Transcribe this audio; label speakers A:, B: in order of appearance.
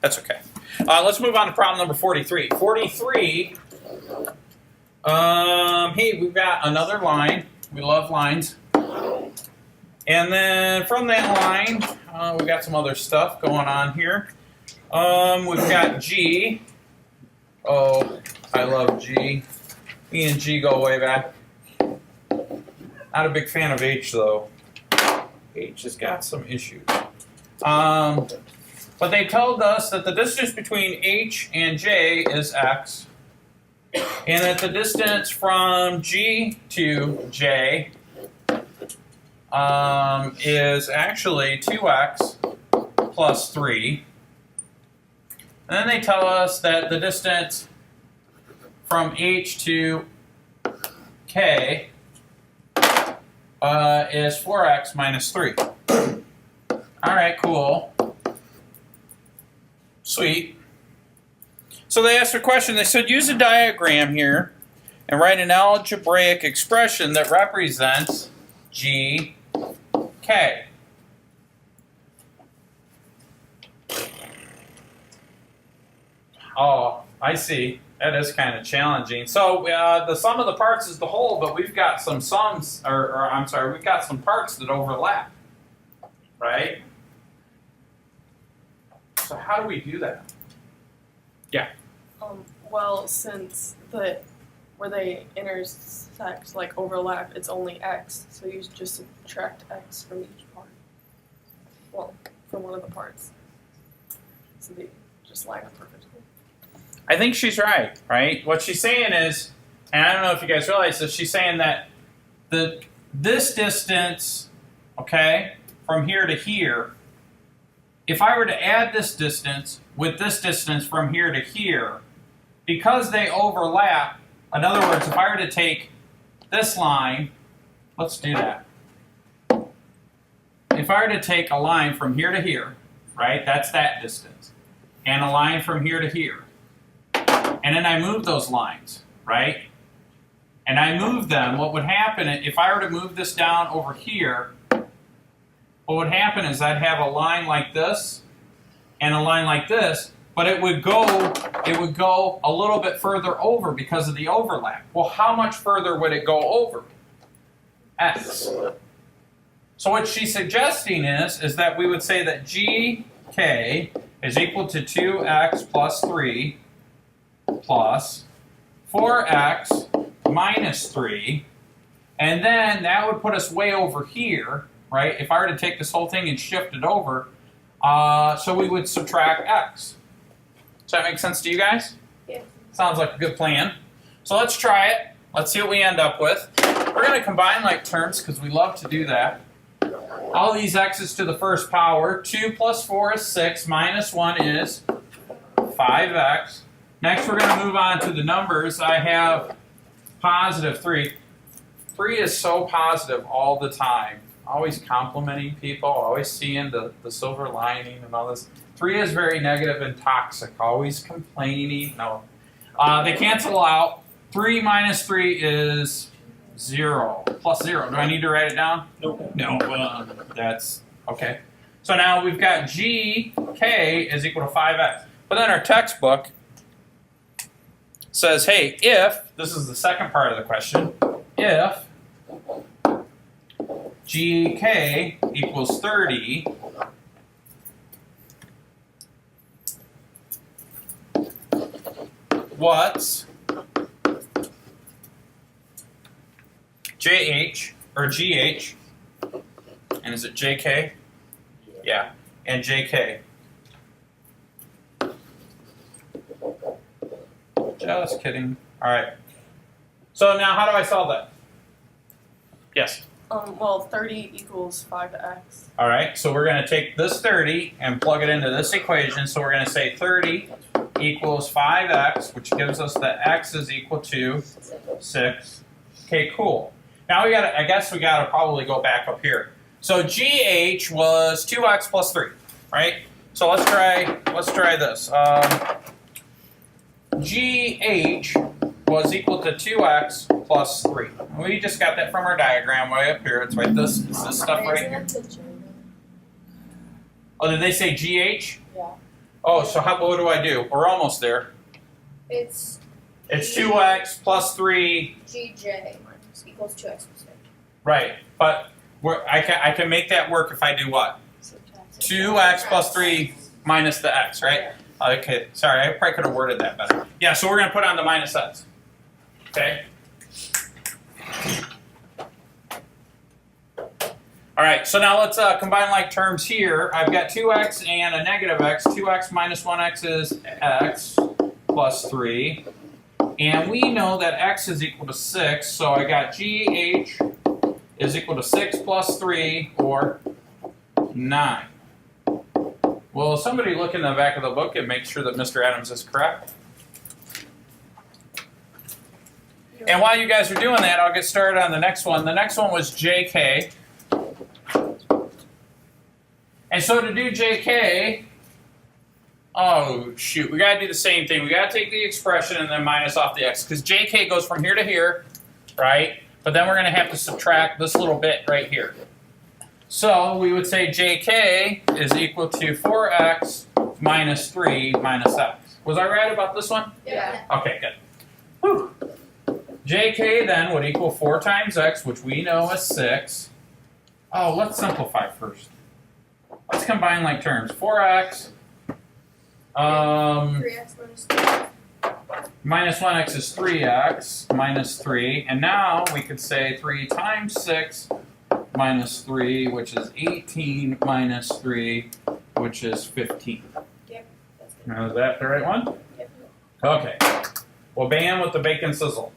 A: That's okay. Let's move on to problem number 43. 43, hey, we've got another line. We love lines. And then from that line, we've got some other stuff going on here. We've got G. Oh, I love G. Me and G go way back. Not a big fan of H, though. H has got some issues. But they told us that the distance between H and J is X, and that the distance from G to J is actually 2x plus 3. And then they tell us that the distance from H to K is 4x minus 3. All right, cool. Sweet. So they asked a question. They said, use a diagram here and write an algebraic expression that represents G, K. Oh, I see. That is kind of challenging. So the sum of the parts is the whole, but we've got some sums, or I'm sorry, we've got some parts that overlap, right? So how do we do that? Yeah.
B: Well, since where they intersect, like overlap, it's only x, so you just subtract x from each part. Well, from one of the parts. So they just line up perfectly.
A: I think she's right? What she's saying is, and I don't know if you guys realize this, she's saying that this distance, okay, from here to here, if I were to add this distance with this distance from here to here, because they overlap, in other words, if I were to take this line, let's do that. If I were to take a line from here to here, right, that's that distance, and a line from here to here, and then I move those lines, right? And I move them, what would happen, if I were to move this down over here, what would happen is I'd have a line like this and a line like this, but it would go a little bit further over because of the overlap. Well, how much further would it go over? X. So what she's suggesting is that we would say that GK is equal to 2x plus 3 plus 4x minus 3, and then that would put us way over here, right? If I were to take this whole thing and shift it over, so we would subtract x. Does that make sense to you guys?
B: Yeah.
A: Sounds like a good plan. So let's try it. Let's see what we end up with. We're going to combine like terms because we love to do that. All these x's to the first power. 2 plus 4 is 6, minus 1 is 5x. Next we're going to move on to the numbers. I have positive 3. 3 is so positive all the time. Always complimenting people, always seeing the silver lining and all this. 3 is very negative and toxic, always complaining. No. They cancel out. 3 minus 3 is 0, plus 0. Do I need to write it down?
C: Nope.
A: No. That's okay. So now we've got GK is equal to 5x. But then our textbook says, hey, if, this is the second part of the question, if GK equals 30, what's JH, or GH, and is it JK? Yeah, and JK. Just kidding. All right. So now how do I solve that? Yes?
B: Well, 30 equals 5x.
A: All right, so we're going to take this 30 and plug it into this equation. So we're going to say 30 equals 5x, which gives us that x is equal to 6. Okay, cool. Now I guess we got to probably go back up here. So GH was 2x plus 3, right? So let's try this. GH was equal to 2x plus 3. We just got that from our diagram way up here. It's right this stuff right here. Oh, did they say GH?
B: Yeah.
A: Oh, so what do I do? We're almost there.
C: It's
A: 2x plus 3.
C: GJ equals 2x plus 3.
A: Right, but I can make that work if I do what? 2x plus 3 minus the x, right? Okay, sorry, I probably could have worded that better. Yeah, so we're going to put on the minus x. Okay? All right, so now let's combine like terms here. I've got 2x and a negative x. 2x minus 1x is x plus 3. And we know that x is equal to 6, so I got GH is equal to 6 plus 3, or 9. Will somebody look in the back of the book and make sure that Mr. Adams is correct? And while you guys are doing that, I'll get started on the next one. The next one was JK. And so to do JK, oh shoot, we got to do the same thing. We got to take the expression and then minus off the x, because JK goes from here to here, right? But then we're going to have to subtract this little bit right here. So we would say JK is equal to 4x minus 3 minus x. Was I right about this one?
C: Yeah.
A: Okay, good. Whew. JK then would equal 4 times x, which we know is 6. Oh, let's simplify first. Let's combine like terms. 4x
C: 3x minus 3.
A: minus 1x is 3x minus 3. And now we could say 3 times 6 minus 3, which is 18 minus 3, which is 15.
C: Yep, that's good.
A: Now, is that the right one?
C: Yep.
A: Okay. Well, bam with the bacon sizzle.